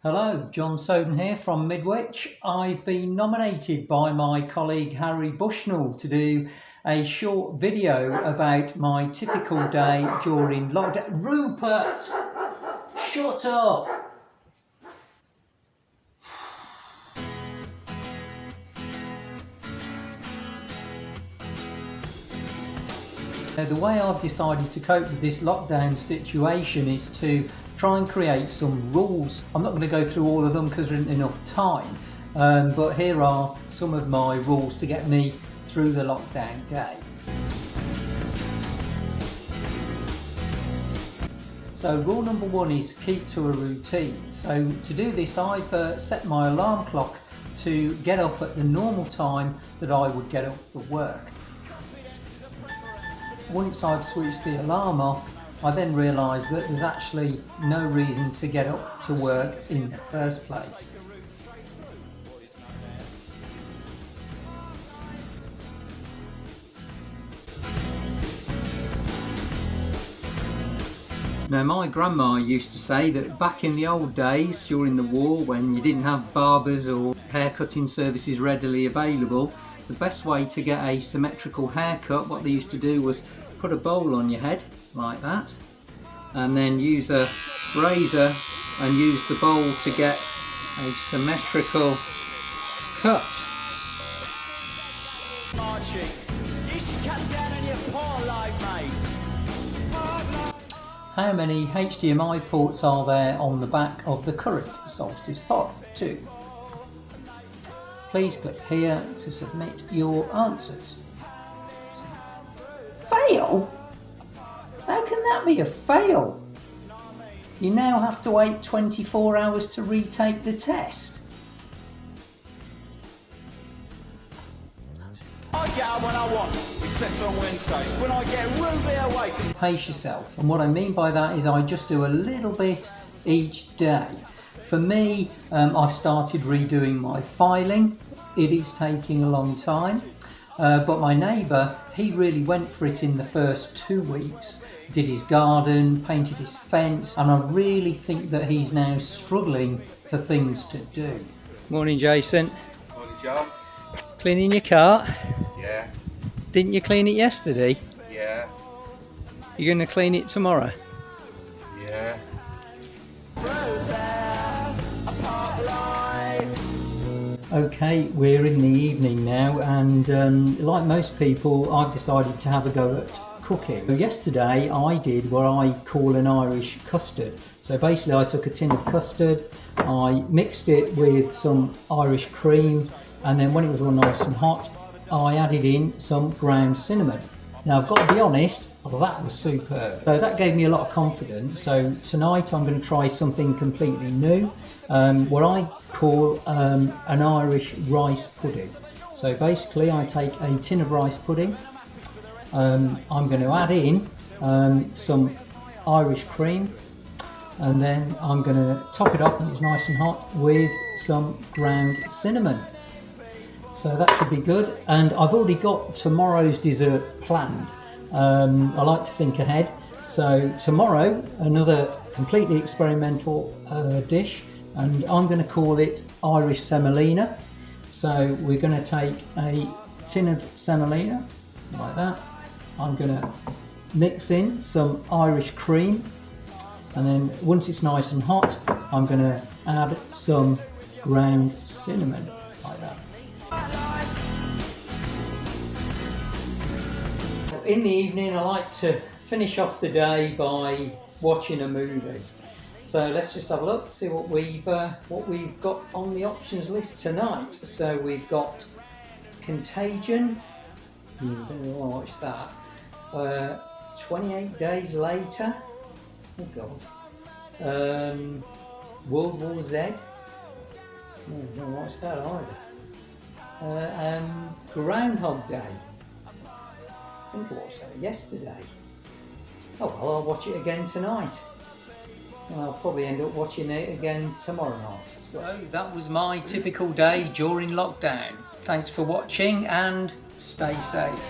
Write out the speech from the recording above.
Hello, John Soden here from Midwich. I've been nominated by my colleague Harry Bushnell to do a short video about my typical day during lockdown. Rupert! Shut up! The way I've decided to cope with this lockdown situation is to try and create some rules. I'm not going to go through all of them because there isn't enough time, but here are some of my rules to get me through the lockdown day. So rule number one is keep to a routine. So to do this, I've set my alarm clock to get up at the normal time that I would get up for work. Once I've switched the alarm off, I then realise that there's actually no reason to get up to work in the first place. Now, my grandma used to say that back in the old days during the war, when you didn't have barbers or haircutting services readily available, the best way to get a symmetrical haircut, what they used to do was put a bowl on your head like that, and then use a razor and use the bowl to get a symmetrical cut. How many HDMI ports are there on the back of the current Solstice Pod 2? Please click here to submit your answers. Fail? How can that be a fail? You now have to wait 24 hours to retake the test. I get up when I want, except on Wednesday, when I get rudely awakened. Pace yourself, and what I mean by that is I just do a little bit each day. For me, I've started redoing my filing. It is taking a long time, but my neighbour, he really went for it in the first 2 weeks. Did his garden, painted his fence, and I really think that he's now struggling for things to do. Morning, Jason. Morning, John. Cleaning your car? Yeah. Didn't you clean it yesterday? Yeah. You're going to clean it tomorrow? Yeah. Okay, we're in the evening now, and like most people, I've decided to have a go at cooking. So yesterday I did what I call an Irish custard. So basically I took a tin of custard, I mixed it with some Irish cream, and then when it was all nice and hot, I added in some ground cinnamon. Now I've got to be honest, well, that was superb. So that gave me a lot of confidence. So tonight I'm going to try something completely new, what I call an Irish rice pudding. So basically I take a tin of rice pudding, I'm going to add in some Irish cream, and then I'm going to top it up when it's nice and hot with some ground cinnamon. So that should be good, and I've already got tomorrow's dessert planned. I like to think ahead. So tomorrow, another completely experimental dish, and I'm going to call it Irish semolina. So we're going to take a tin of semolina like that. I'm going to mix in some Irish cream, and then once it's nice and hot, I'm going to add some ground cinnamon like that. In the evening I like to finish off the day by watching a movie. So let's just have a look, see what we've got on the options list tonight. So we've got Contagion, I don't know why I watched that. 28 Days Later, oh god. World War Z, I don't watch that either. Groundhog Day, I think I watched that yesterday. Oh well, I'll watch it again tonight. And I'll probably end up watching it again tomorrow night. So that was my typical day during lockdown. Thanks for watching and stay safe.